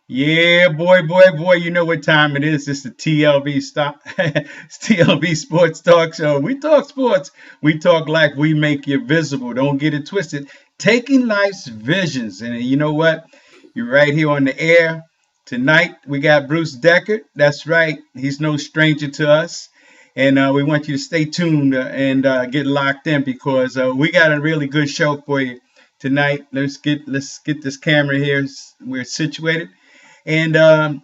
Yeah, boy, you know what time it is. It's the TLV stop. It's TLV Sports Talk Show. We talk sports. We talk like we make you visible. Don't get it twisted. Taking life's visions. And you know what? You're right here on the air. Tonight we got Bruce Deckert. That's right. He's no stranger to us. And we want you to stay tuned and get locked in because we got a really good show for you tonight. Let's get this camera here. We're situated. And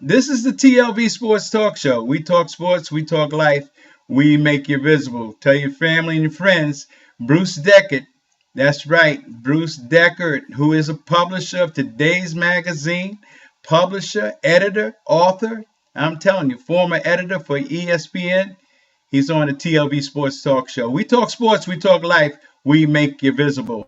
this is the TLV Sports Talk Show. We talk sports, we talk life, we make you visible. Tell your family and your friends, Bruce Deckert. That's right, Bruce Deckert, who is a publisher of today's magazine, publisher, editor, author. I'm telling you, former editor for ESPN. He's on the TLV Sports Talk Show. We talk sports, we talk life, we make you visible.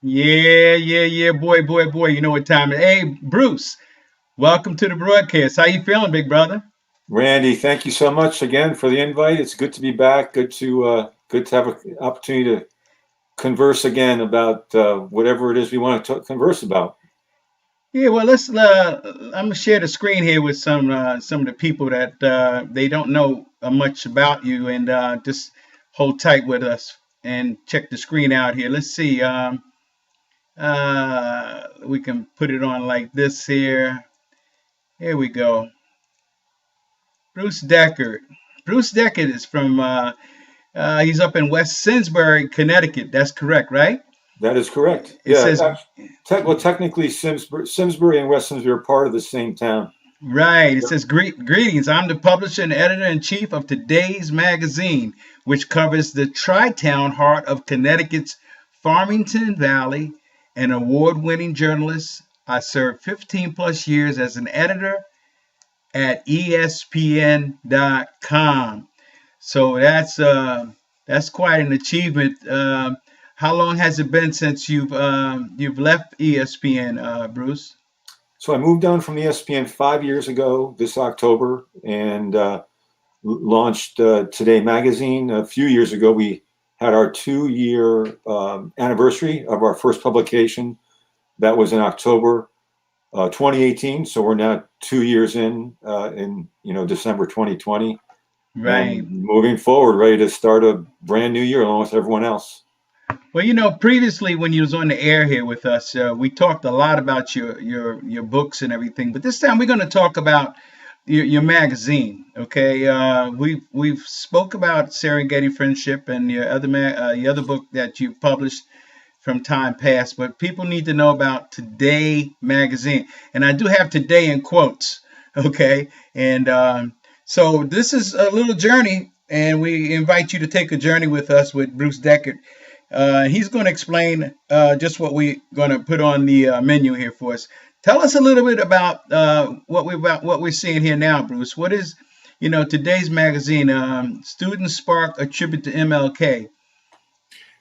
Yeah, boy. You know what time it is. Hey, Bruce, welcome to the broadcast. How you feeling, big brother? Randy, thank you so much again for the invite. It's good to be back. Good to have an opportunity to converse again about whatever it is we want to converse about. Yeah, well, let's. I'm gonna share the screen here with some of the people that they don't know much about you, and just hold tight with us and check the screen out here. Let's see. We can put it on like this here. Here we go. Bruce Deckert. Bruce Deckert is from. He's up in West Simsbury, Connecticut. That's correct, right? That is correct. It Yeah. says Well, technically, Simsbury and West Simsbury are part of the same town. right. It says greetings. I'm the publisher and editor in chief of today's magazine, which covers the tri-town heart of Connecticut's Farmington Valley. An award-winning journalist, I served 15 plus years as an editor at ESPN.com. So that's quite an achievement. How long has it been since you've left ESPN, Bruce? So I moved on from ESPN 5 years ago this October and launched Today Magazine. A few years ago, we had our 2-year anniversary of our first publication. That was in October 2018. So we're now 2 years in December 2020. Right. And moving forward, ready to start a brand new year along with everyone else. Well, previously when you was on the air here with us, we talked a lot about your books and everything. But this time we're going to talk about your magazine. Okay, we've spoke about Serengeti Friendship and your other book that you published from time past. But people need to know about Today Magazine, and I do have Today in quotes. Okay, and so this is a little journey, and we invite you to take a journey with us with Bruce Deckert. He's going to explain just what we're going to put on the menu here for us. Tell us a little bit about what we're seeing here now, Bruce. What is, today's magazine? Student Spark, a tribute to MLK.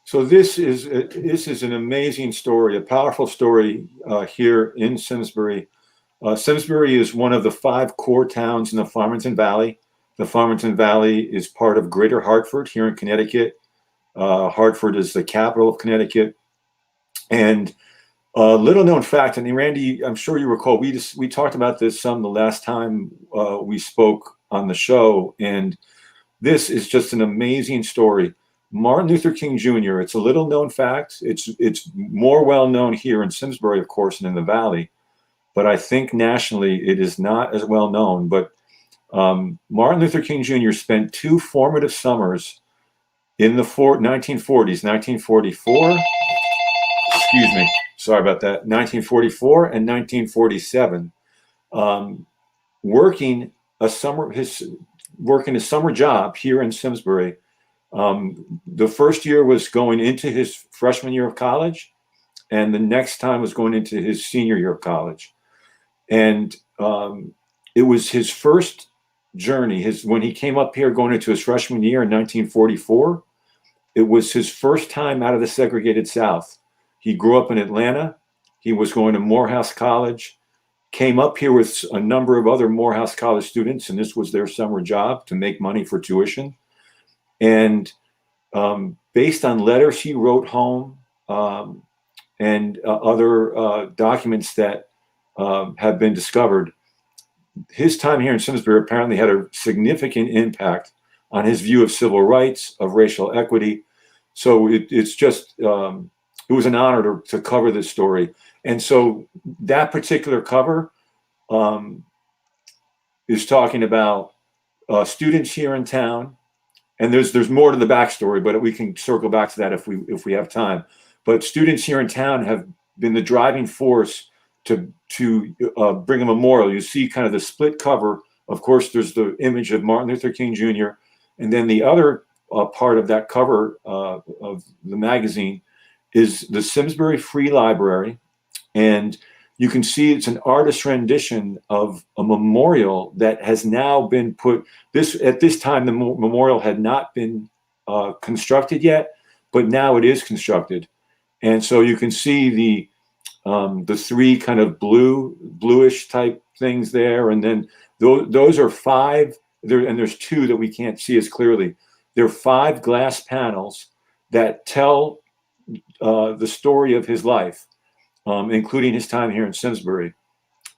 So this is an amazing story, a powerful story here in Simsbury. Simsbury is one of the 5 core towns in the Farmington Valley. The Farmington Valley is part of Greater Hartford here in Connecticut. Hartford is the capital of Connecticut. And little known fact, and Randy, I'm sure you recall, we talked about this some the last time we spoke on the show, and this is just an amazing story. Martin Luther King Jr., it's a little known fact. It's more well known here in Simsbury, of course, and in the Valley, but I think nationally it is not as well known. But Martin Luther King Jr. spent 2 formative summers in the 1940s, 1944. Excuse me. sorry about that, 1944 and 1947, um, working working a summer job here in Simsbury. The first year was going into his freshman year of college, and the next time was going into his senior year of college. And it was his first journey. When he came up here going into his freshman year in 1944, it was his first time out of the segregated South. He grew up in Atlanta. He was going to Morehouse College, came up here with a number of other Morehouse College students, and this was their summer job to make money for tuition. And based on letters he wrote home and other documents that have been discovered, his time here in Simsbury apparently had a significant impact on his view of civil rights, of racial equity. So it's just, it was an honor to cover this story. And so that particular cover is talking about students here in town. And there's more to the backstory, but we can circle back to that if we have time. But students here in town have been the driving force to bring a memorial. You see kind of the split cover. Of course, there's the image of Martin Luther King Jr. And then the other part of that cover of the magazine is the Simsbury Free Library. And you can see it's an artist rendition of a memorial that has now been put. At this time, the memorial had not been constructed yet, but now it is constructed. And so you can see the three kind of bluish type things there, and then those are five there, and there's two that we can't see as clearly. There are 5 glass panels that tell the story of his life, including his time here in Simsbury.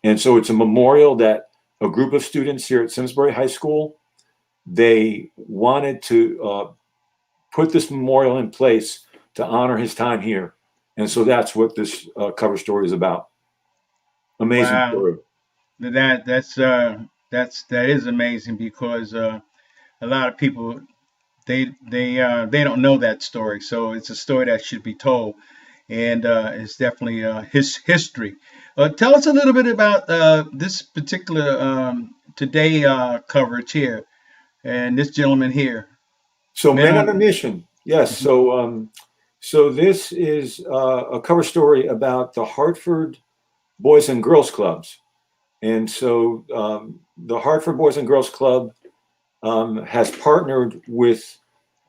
And so it's a memorial that a group of students here at Simsbury High School, they wanted to put this memorial in place to honor his time here. And so that's what this cover story is about. Amazing Wow, story. that is amazing because a lot of people they don't know that story, so it's a story that should be told, and it's definitely his history. Tell us a little bit about this particular today coverage here, and this gentleman here, So men Men on a on. Mission. Yes. Mhm. So this is a cover story about the Hartford Boys and Girls Clubs. And so the Hartford Boys and Girls Club has partnered with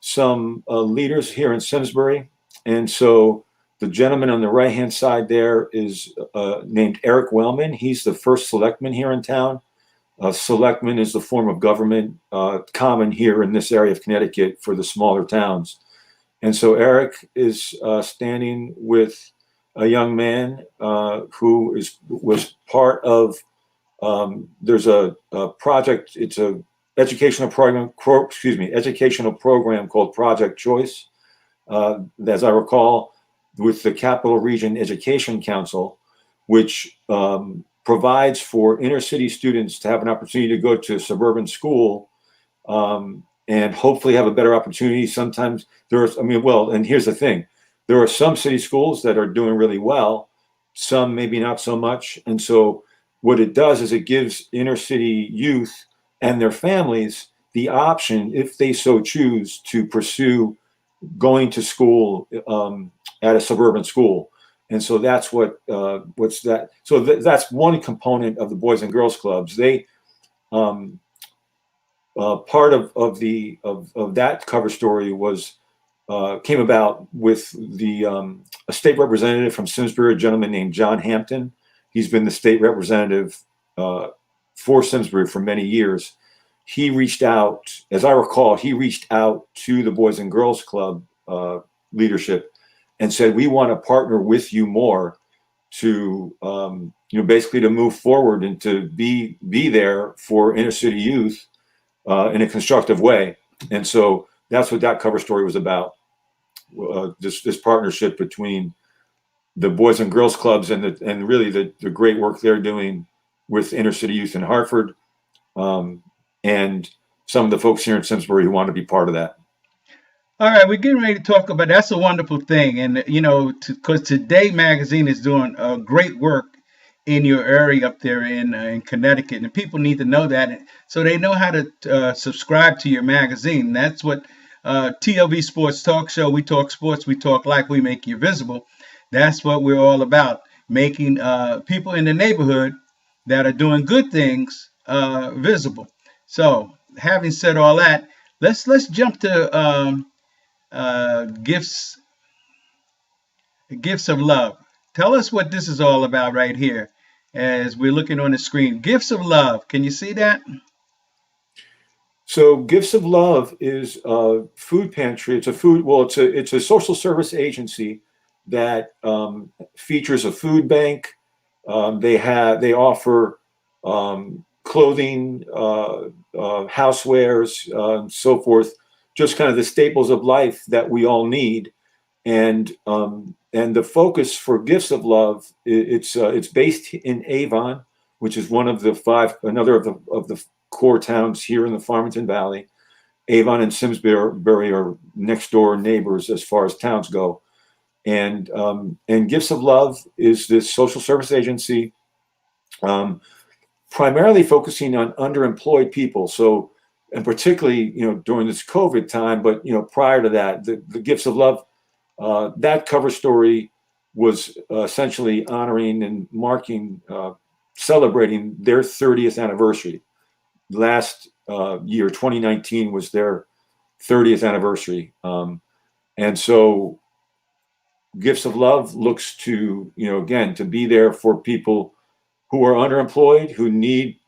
some leaders here in Simsbury. And so the gentleman on the right-hand side there is named Eric Wellman. He's the first selectman here in town. Selectman is the form of government common here in this area of Connecticut for the smaller towns. And so Eric is standing with a young man who was part of. There's a project. It's a educational program. Educational program called Project Choice. As I recall, with the Capital Region Education Council, which provides for inner city students to have an opportunity to go to a suburban school and hopefully have a better opportunity. Sometimes and here's the thing. There are some city schools that are doing really well, some maybe not so much. And so what it does is it gives inner city youth and their families the option, if they so choose, to pursue going to school at a suburban school. And so that's what's that. So that's one component of the Boys and Girls Clubs. They part of that cover story was came about with a state representative from Simsbury, a gentleman named John Hampton. He's been the state representative for Simsbury for many years. He reached out, as I recall, to the Boys and Girls Club leadership and said, "We want to partner with you more to, basically to move forward and to be there for inner city youth in a constructive way." And so that's what that cover story was about. This partnership between the Boys and Girls Clubs and really the great work they're doing with inner city youth in Hartford, and some of the folks here in Simsbury who want to be part of that. All right, we're getting ready to talk about that's a wonderful thing, and because Today Magazine is doing great work in your area up there in Connecticut, and people need to know that so they know how to subscribe to your magazine. That's what TLV Sports Talk Show. We talk sports, we talk like we make you visible. That's what we're all about, making people in the neighborhood that are doing good things visible. So, having said all that, let's jump to gifts gifts of love. Tell us what this is all about right here as we're looking on the screen. Gifts of love. Can you see that? So Gifts of Love is a food pantry. It's a food, well, it's a social service agency that features a food bank. They offer clothing, housewares, so forth, just kind of the staples of life that we all need. And the focus for Gifts of Love, it's based in Avon, which is one of the another of the core towns here in the Farmington Valley. Avon and Simsbury are next door neighbors as far as towns go. And Gifts of Love is this social service agency, primarily focusing on underemployed people. So, and particularly, during this COVID time, but prior to that, the Gifts of Love, that cover story was essentially honoring and marking, celebrating their 30th anniversary. Last year, 2019, was their 30th anniversary. And so Gifts of Love looks to, again, to be there for people who are underemployed, who need,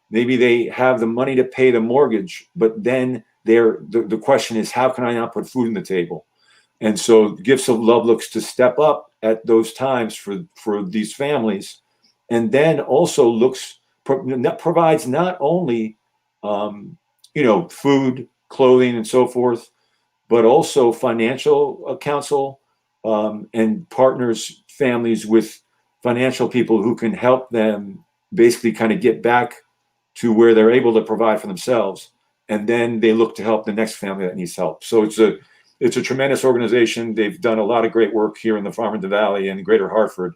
maybe they have the money to pay the mortgage, but then the question is, how can I not put food on the table? And so Gifts of Love looks to step up at those times for these families, and then also provides not only food, clothing, and so forth, but also financial counsel, and partners families with financial people who can help them basically kind of get back to where they're able to provide for themselves, and then they look to help the next family that needs help. So it's a tremendous organization. They've done a lot of great work here in the Farmington Valley and Greater Hartford.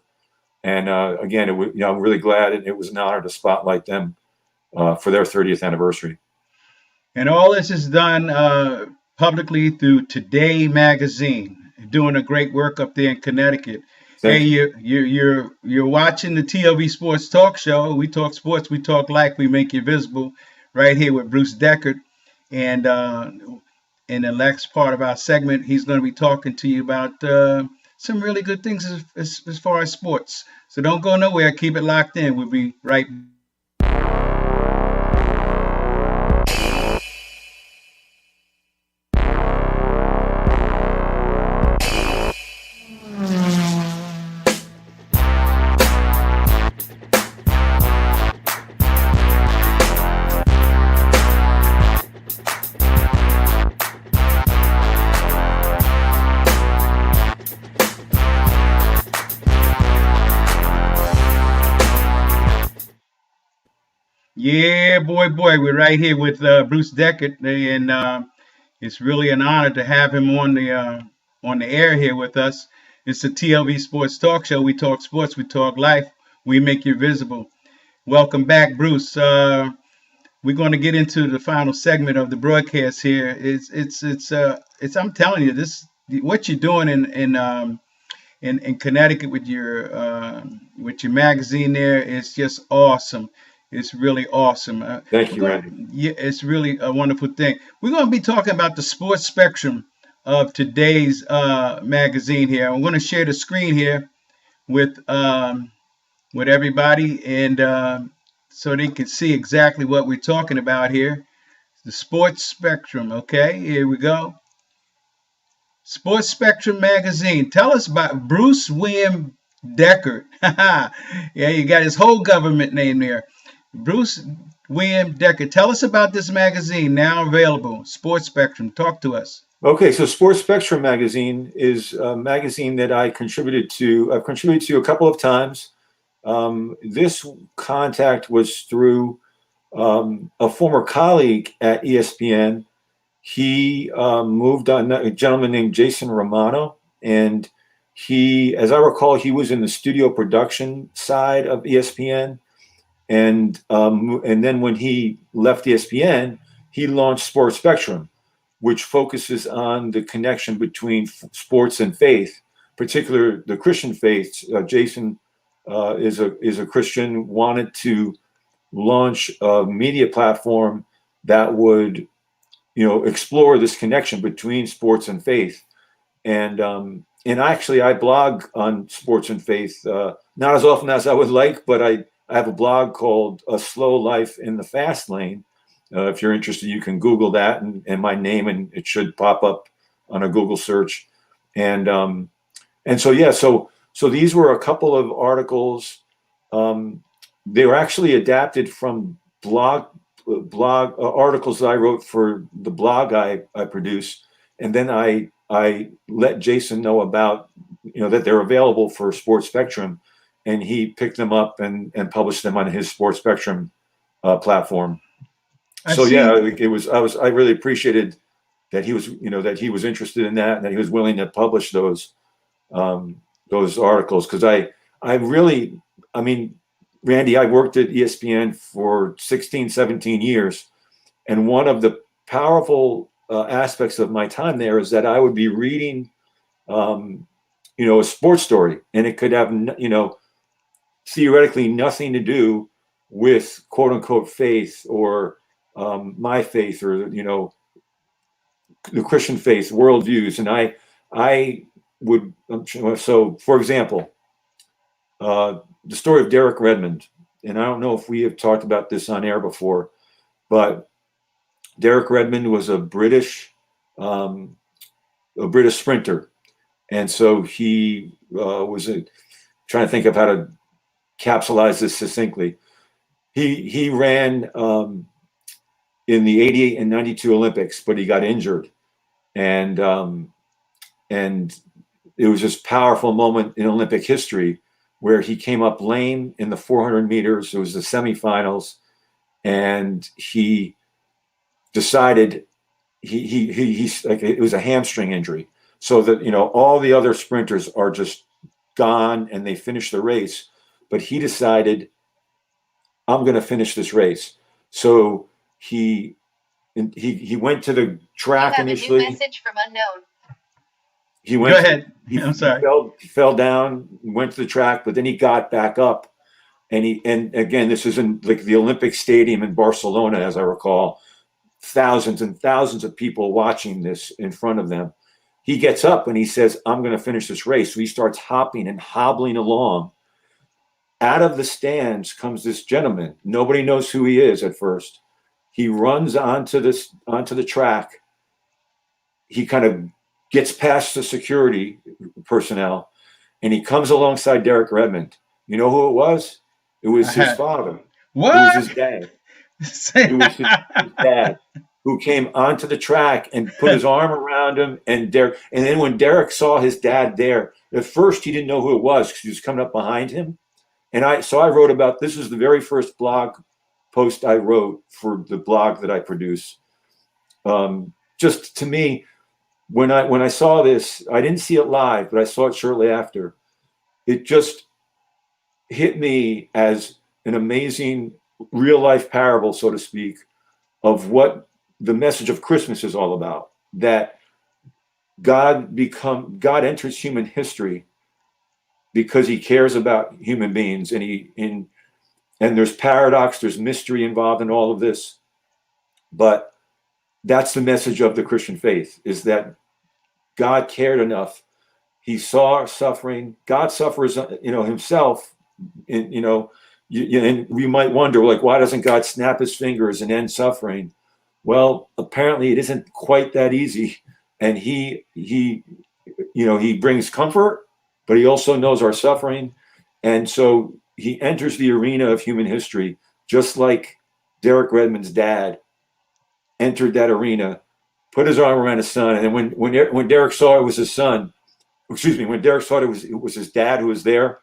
And again, I'm really glad it was an honor to spotlight them for their 30th anniversary. And all this is done publicly through Today Magazine, doing a great work up there in Connecticut. Hey, Thank you. you're watching the TLV Sports Talk Show. We talk sports, we talk like we make you visible, right here with Bruce Deckert. And in the next part of our segment, he's going to be talking to you about some really good things as far as sports. So don't go nowhere. Keep it locked in. We'll be right back. Yeah, boy, we're right here with Bruce Deckert, and it's really an honor to have him on the air here with us. It's the TLV Sports Talk Show. We talk sports, we talk life, we make you visible. Welcome back, Bruce. We're going to get into the final segment of the broadcast here. It's I'm telling you, this what you're doing in Connecticut with your magazine there is just awesome. It's really awesome. Thank you, Randy. Yeah, it's really a wonderful thing. We're going to be talking about the sports spectrum of today's magazine here. I'm going to share the screen here with everybody, and so they can see exactly what we're talking about here. The sports spectrum. Okay, here we go. Sports Spectrum Magazine. Tell us about Bruce William Deckert. Yeah, you got his whole government name there. Bruce William Deckert. Tell us about this magazine now available. Sports Spectrum. Talk to us. Okay, so Sports Spectrum magazine is a magazine that I've contributed to a couple of times. This contact was through a former colleague at ESPN. he moved on, a gentleman named Jason Romano, and he, as I recall, he was in the studio production side of ESPN, and then when he left ESPN, he launched Sports Spectrum, which focuses on the connection between sports and faith, particularly the Christian faith. Jason is a Christian, wanted to launch a media platform that would, explore this connection between sports and faith. And actually, I blog on sports and faith, not as often as I would like, but I have a blog called A Slow Life in the Fast Lane. If you're interested, you can Google that and my name, and it should pop up on a Google search. And so, yeah, so these were a couple of articles. They were actually adapted from blog articles that I wrote for the blog I produce, and then I let Jason know about, that they're available for Sports Spectrum, and he picked them up and published them on his Sports Spectrum platform. I So yeah, see. I really appreciated that he was, that he was interested in that, and that he was willing to publish those articles, because I really, I mean, Randy, I worked at ESPN for 16, 17 years, and one of the powerful aspects of my time there is that I would be reading, a sports story, and it could have, theoretically nothing to do with quote unquote faith or my faith, or the Christian faith worldviews. And I would, so for example, the story of Derek Redmond, and I don't know if we have talked about this on air before, but Derek Redmond was a British sprinter, and so he trying to think of how to capsulize this succinctly. He ran in the '88 and '92 Olympics, but he got injured, and and it was this powerful moment in Olympic history where he came up lame in the 400 meters. It was the semifinals, and he decided he's like, it was a hamstring injury, so that all the other sprinters are just gone and they finish the race, but he decided, I'm going to finish this race. So he went to the track initially. Message from unknown. He Go went. ahead. I'm sorry. He fell down, went to the track, but then he got back up, and again, this is in like the Olympic Stadium in Barcelona, as I recall, thousands and thousands of people watching this in front of them. He gets up and he says, I'm going to finish this race. So he starts hopping and hobbling along. Out of the stands comes this gentleman. Nobody knows who he is at first. He runs onto the track. He kind of gets past the security personnel, and he comes alongside Derek Redmond. You know who it was? It was his father. What? It was his dad. It was his dad who came onto the track and put his arm around him. And then when Derek saw his dad there, at first he didn't know who it was because he was coming up behind him. And I wrote about, this was the very first blog post I wrote for the blog that I produce. Just to me, when I saw this, I didn't see it live, but I saw it shortly after. It just hit me as an amazing real life parable, so to speak, of what the message of Christmas is all about. That God enters human history because he cares about human beings, and there's paradox, there's mystery involved in all of this. But that's the message of the Christian faith, is that God cared enough. He saw our suffering. God suffers, himself. And, and we might wonder, like, why doesn't God snap his fingers and end suffering? Well, apparently it isn't quite that easy. And he brings comfort, but he also knows our suffering. And so he enters the arena of human history, just like Derek Redmond's dad entered that arena, put his arm around his son. And then when Derek saw it was his son, when Derek saw it was his dad who was there,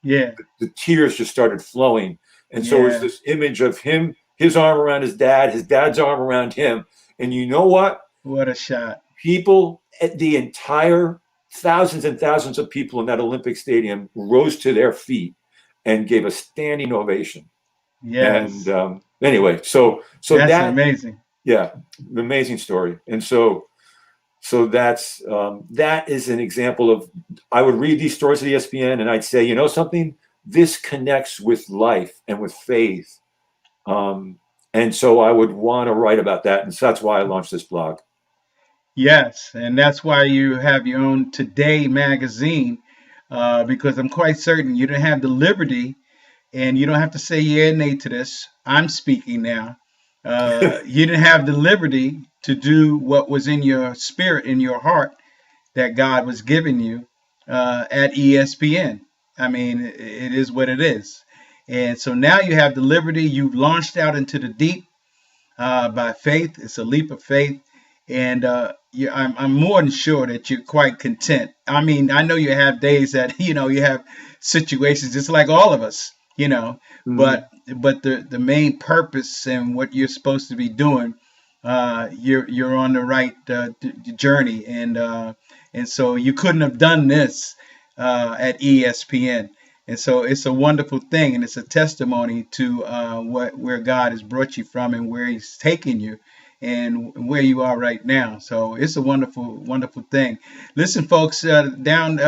yeah, the tears just started flowing. And so it was this image of his arm around his dad's arm around him. And you know what? What a shot. People, the entire thousands and thousands of people in that Olympic Stadium rose to their feet and gave a standing ovation. And Yes. anyway, so That's that, amazing. yeah, amazing story. And so that is an example of, I would read these stories at ESPN and I'd say, you know something, this connects with life and with faith. Um, and so I would want to write about that. And so that's why I launched this blog. Yes, and that's why you have your own Today magazine, because I'm quite certain you don't have the liberty, and you don't have to say yeah and nay to this. I'm speaking now. You didn't have the liberty to do what was in your spirit, in your heart, that God was giving you at ESPN. I mean, it is what it is. And so now you have the liberty. You've launched out into the deep by faith. It's a leap of faith, and I'm more than sure that you're quite content. I mean, I know you have days that you have situations just like all of us, Mhm. but the main purpose and what you're supposed to be doing, you're on the right journey, and so you couldn't have done this at ESPN. And so it's a wonderful thing, and it's a testimony to where God has brought you from and where He's taken you, and where you are right now. So it's a wonderful, wonderful thing. Listen, folks, down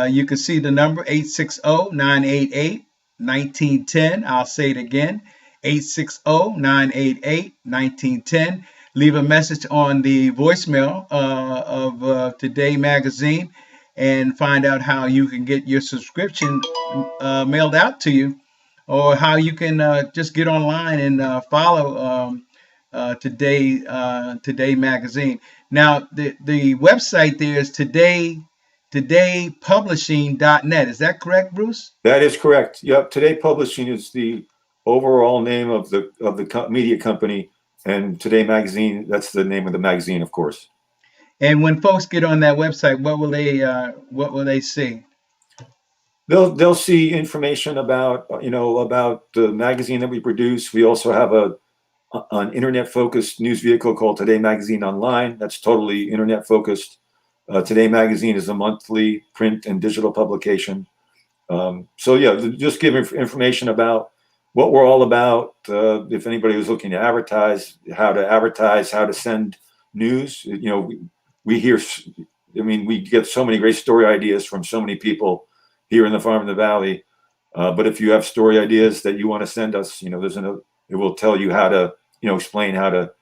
you can see the number 860-988-1910. I'll say it again, 860-988-1910. Leave a message on the voicemail of Today Magazine and find out how you can get your subscription mailed out to you, or how you can just get online and follow Today Magazine. Now, the website there is todaypublishing.net. Is that correct, Bruce? That is correct. Yep. Today Publishing is the overall name of the media company, and Today Magazine, that's the name of the magazine, of course. And when folks get on that website, what will they see? They'll see information about about the magazine that we produce. We also have an internet focused news vehicle called Today Magazine Online. That's totally internet focused. Today Magazine is a monthly print and digital publication. So yeah, just give information about what we're all about. If anybody was looking to advertise, how to send news. We hear, I mean, we get so many great story ideas from so many people here in the farm in the valley. But if you have story ideas that you want to send us, it will tell you how to, explain how to,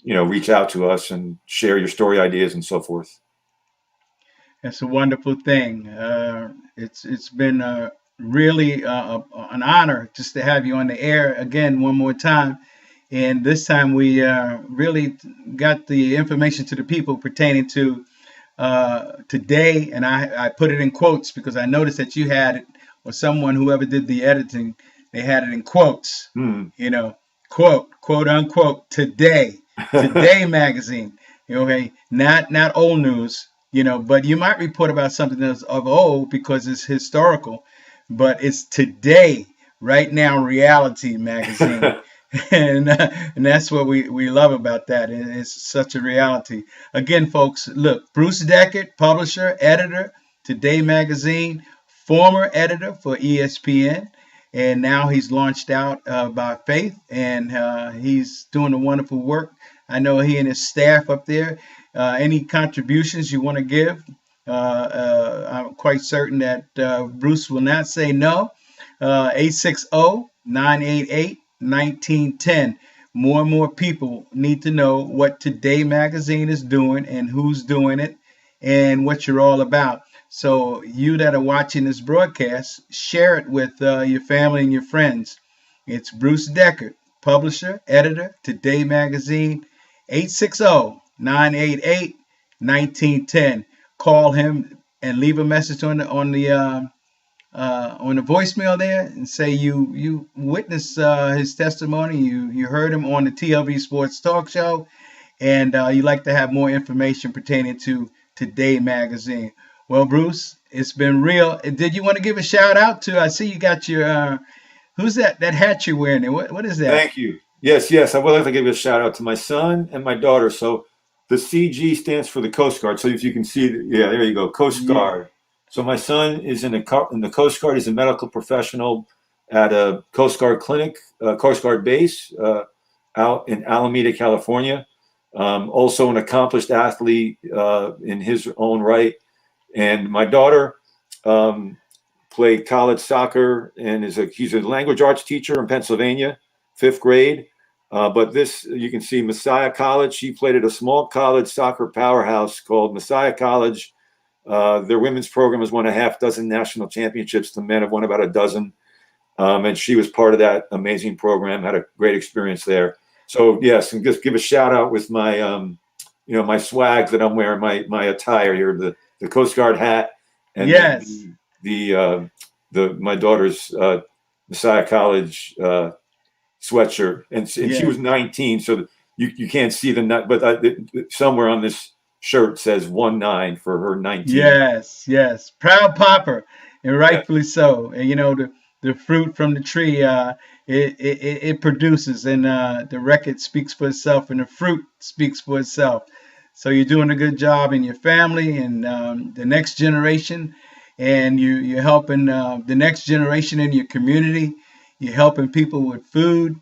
reach out to us and share your story ideas and so forth. It's a wonderful thing. It's been really an honor just to have you on the air again one more time. And this time we really got the information to the people pertaining to today. And I put it in quotes because I noticed that you had it, or someone, whoever did the editing, they had it in quotes, Hmm. you know, quote unquote, today magazine. Okay, not old news, but you might report about something that's of old because it's historical, but it's today, right now, reality magazine. And that's what we love about that. And it's such a reality. Again, folks, look, Bruce Deckert, publisher, editor, Today Magazine, former editor for ESPN, and now he's launched out by faith, and he's doing a wonderful work. I know he and his staff up there. Any contributions you want to give, I'm quite certain that Bruce will not say no. 860-988-1910. More and more people need to know what Today Magazine is doing and who's doing it and what you're all about. So you that are watching this broadcast, share it with your family and your friends. It's Bruce Deckert, publisher, editor, Today Magazine, 860-988-1910. Call him and leave a message on the voicemail there and say you witnessed his testimony. You heard him on the TLV Sports Talk Show, and you'd like to have more information pertaining to Today Magazine. Well, Bruce, it's been real. Did you want to give a shout out to? I see you got your who's that hat you're wearing there? What is that? Thank you. Yes, yes. I would like to give a shout out to my son and my daughter. So the CG stands for the Coast Guard. So if you can see, yeah, there you go, Coast Yeah. Guard. So my son is in the Coast Guard. He's a medical professional at a Coast Guard clinic, Coast Guard base out in Alameda, California. Also an accomplished athlete in his own right. And my daughter um, played college soccer and he's a language arts teacher in Pennsylvania, fifth grade. But this, you can see Messiah College. She played at a small college soccer powerhouse called Messiah College. Their women's program has won a half dozen national championships. The men have won about a dozen. And she was part of that amazing program, had a great experience there. So, yes, and just give a shout out with my, my swag that I'm wearing, my attire here, the Coast Guard hat, and then Yes. my daughter's Messiah College sweatshirt, and she Yeah. was 19, so you can't see the nut, but somewhere on this shirt says 19 for her 19. Yes, yes. Proud Popper, and Yeah, rightfully so. And the fruit from the tree, it produces, and the record speaks for itself, and the fruit speaks for itself. So you're doing a good job in your family and the next generation, and you're helping the next generation in your community. You're helping people with food.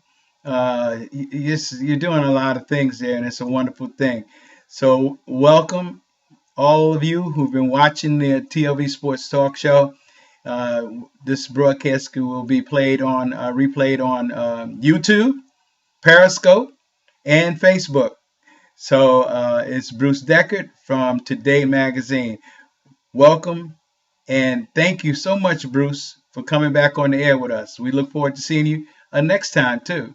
You're doing a lot of things there, and it's a wonderful thing. So welcome all of you who've been watching the TLV Sports Talk Show. Uh, this broadcast will be replayed on YouTube, Periscope, and Facebook. So it's Bruce Deckert from Today Magazine. Welcome and thank you so much, Bruce, for coming back on the air with us. We look forward to seeing you next time too.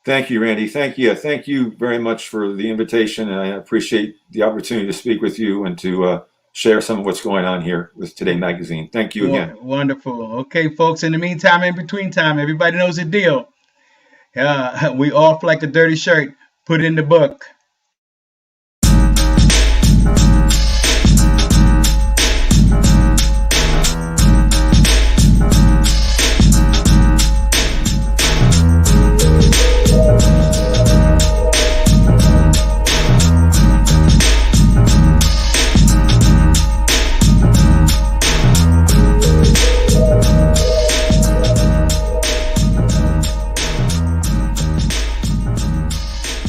thank you, Randy. Thank you very much for the invitation, and I appreciate the opportunity to speak with you and to share some of what's going on here with Today Magazine. Thank you again. Wonderful. Okay, folks. In the meantime, in between time, everybody knows the deal. We off like a dirty shirt. Put in the book.